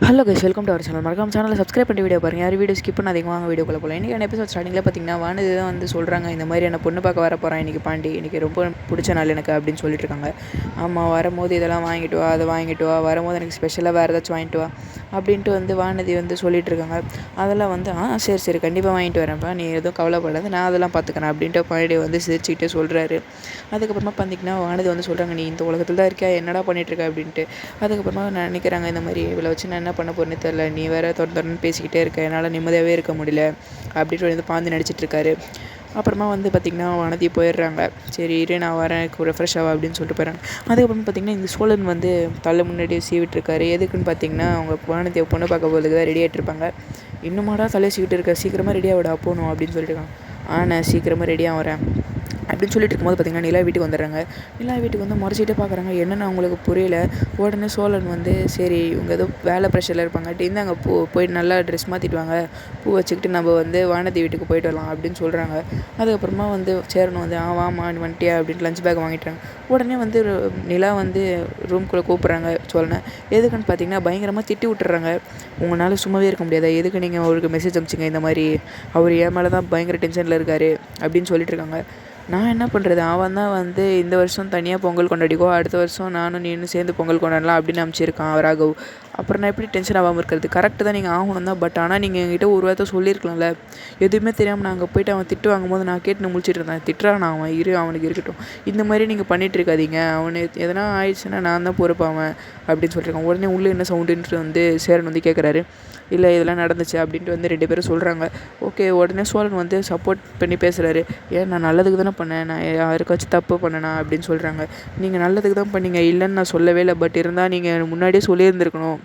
Hello guys, welcome to our channel. மறக்காம சேனலை subscribe பண்ணி வீடியோ பாருங்கள். யாரும் வீடியோ ஸ்கிப் பண்ணாதீங்க. வாங்க வீடியோக்குள்ள போகலாம். இன்றைக்கி எபிசோட் ஸ்டார்டிங்கில் பார்த்தீங்கன்னா வானதி தான் வந்து சொல்கிறாங்க, இந்த மாதிரி என்ன பொண்ணு பார்க்க வர போகிறேன் இன்றைக்கி பாண்டி, இன்றைக்கி ரொம்ப பிடிச்ச நாள் எனக்கு அப்படின்னு சொல்லிட்டு இருக்காங்க. ஆமாம், வரும்போது இதெல்லாம் வாங்கிட்டு வா, அதை வாங்கிட்டு வா, வரும்போது எனக்கு ஸ்பெஷலாக வேறு ஏதாச்சும் வாங்கிட்டு வா அப்படின்ட்டு வந்து வானதி வந்து சொல்லிட்டு இருக்காங்க. அதெல்லாம் வந்து சரி சரி கண்டிப்பாக வாங்கிட்டு வரேன்ப்பா, நீ எதுவும் கவலைப்படாது, நான் அதெல்லாம் பார்த்துக்கிறேன் அப்படின்ட்டு பாண்டி வந்து சிரிச்சுக்கிட்டே சொல்கிறாரு. அதுக்கப்புறமா பார்த்திங்கன்னா வானதி வந்து சொல்கிறாங்க, நீ இந்த உலகத்தில் தான் இருக்கியா, என்னடா பண்ணிகிட்ருக்க அப்படின்ட்டு. அதுக்கப்புறமா நினைக்கிறாங்க, இந்த மாதிரி இவளை வச்சு நான் என்ன பண்ண போகிறேன்னு தெரில, நீ வேறு தொடர்ந்து பேசிக்கிட்டே இருக்க, என்னால் நிம்மதியாகவே இருக்க முடியல அப்படின்ட்டு வந்து பாந்து நடிச்சிட்ருக்காரு. அப்புறமா வந்து பார்த்திங்கன்னா வானதி போயிடுறாங்க. சரி இரு நான் வரேன், ரெஃப்ரெஷ் ஆகும் அப்படின்னு சொல்லிட்டு போயிடுறாங்க. அதுக்கப்புறமா பார்த்திங்கன்னா இந்த சோழன் வந்து தலை முன்னாடியே சீவிட்டுருக்காரு. எதுக்குன்னு பார்த்திங்கன்னா அவங்க வானதியை பொண்ணு பார்க்க போகிறதுக்கு தான் ரெடி ஆகிட்ருப்பாங்க. இன்னுமாடா தலையை சீவிட்டு இருக்க, சீக்கிரமாக ரெடியாக விட போகணும் அப்படின்னு சொல்லிட்டு இருக்காங்க. நான் சீக்கிரமாக ரெடியாக வரேன் அப்படின்னு சொல்லிட்டு இருக்கும்போது பார்த்திங்கன்னா நிலா வீட்டுக்கு வந்துடுறாங்க. நிலா வீட்டுக்கு வந்து முறைச்சிட்டே பார்க்குறாங்க, என்னென்னு அவங்களுக்கு புரியல. உடனே சோழன் வந்து சரி இவங்க ஏதோ வேலை ப்ரெஷரில் இருப்பாங்க, இந்தாங்க பூ, போயிட்டு நல்லா ட்ரெஸ் மாற்றிட்டு வாங்க, பூ வச்சுக்கிட்டு நம்ம வந்து வானதி வீட்டுக்கு போயிட்டு வரலாம் அப்படின்னு சொல்கிறாங்க. அதுக்கப்புறமா வந்து சேரணும் வந்து வாமா நீ வந்துட்டியா அப்படின்ட்டு லஞ்ச் பேக் வாங்கிட்டாங்க. உடனே வந்து நிலா வந்து ரூம்குள்ளே கூப்பிட்றாங்க சோழனை. எதுக்குன்னு பார்த்திங்கன்னா பயங்கரமாக திட்டி விட்டுறாங்க. உங்களால் சும்மாவே இருக்க முடியாதா, எதுக்கு நீங்கள் அவருக்கு மெசேஜ் அனுப்பிச்சிங்க, இந்த மாதிரி அவர் என் மேலே தான் பயங்கர டென்ஷனில் இருக்கார் அப்படின்னு சொல்லிட்டு இருக்காங்க. நான் என்ன பண்ணுறது, அவன் தான் வந்து இந்த வருஷம் தனியாக பொங்கல் கொண்டாடிக்கோ, அடுத்த வருஷம் நானும் நீனும் சேர்ந்து பொங்கல் கொண்டாடலாம் அப்படின்னு அமைச்சிருக்கான் ராகவ். அப்புறம் நான் எப்படி டென்ஷன் ஆகாமல் இருக்கிறது, கரெக்டு தான், நீங்கள் ஆகணும் தான், பட் ஆனால் நீங்கள் என்கிட்ட ஒரு வார்த்தை சொல்லியிருக்கலாம்ல. எதுவுமே தெரியாமல் நான் அங்கே போய்ட்டு அவன் திட்டு வாங்கும்போது நான் கேட்டு முழிச்சிட்டு இருந்தேன். திட்டுறான் அவன், அவனுக்கு இருக்கட்டும், இந்த மாதிரி நீங்கள் பண்ணிகிட்டு இருக்காதீங்க, அவனு எதனா ஆயிடுச்சுன்னா நான் தான் பொறுப்பாவேன் அப்படின்னு சொல்லியிருக்கான். உடனே உள்ளே என்ன சவுண்டுன்ட்டு வந்து சேரன் வந்து கேட்குறாரு. இல்லை இதெல்லாம் நடந்துச்சு அப்படின்ட்டு வந்து 2 பேரும் சொல்கிறாங்க. ஓகே, உடனே சோழன் வந்து சப்போர்ட் பண்ணி பேசுகிறாரு. ஏன் நான் நல்லதுக்கு தானே பண்ணேன், நான் யாருக்காச்சும் தப்பு பண்ணேனா அப்படின்னு சொல்கிறாங்க. நீங்கள் நல்லதுக்கு தான் பண்ணீங்க, இல்லைன்னு நான் சொல்லவே இல்லை, பட் இருந்தால் நீங்கள் முன்னாடியே சொல்லியிருந்துருக்கணும்,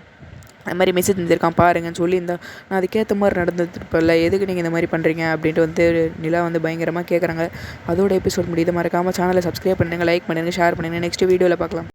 அது மாதிரி மெசேஜ் இருந்திருக்கான் பாருங்கன்னு சொல்லியிருந்தா நான் அதுக்கேற்ற மாதிரி நடந்துருப்பேன்ல, எதுக்கு நீங்கள் இந்த மாதிரி பண்ணுறீங்க அப்படின்ட்டு வந்து நிலா வந்து பயங்கரமாக கேட்குறாங்க. அதோட எபிசோட் முடியுது. மறக்காமல் சேனலை சப்ஸ்கிரைப் பண்ணுங்கள், லைக் பண்ணுங்கள், ஷேர் பண்ணுங்கள். நெக்ஸ்ட் வீடியோவில் பார்க்கலாம்.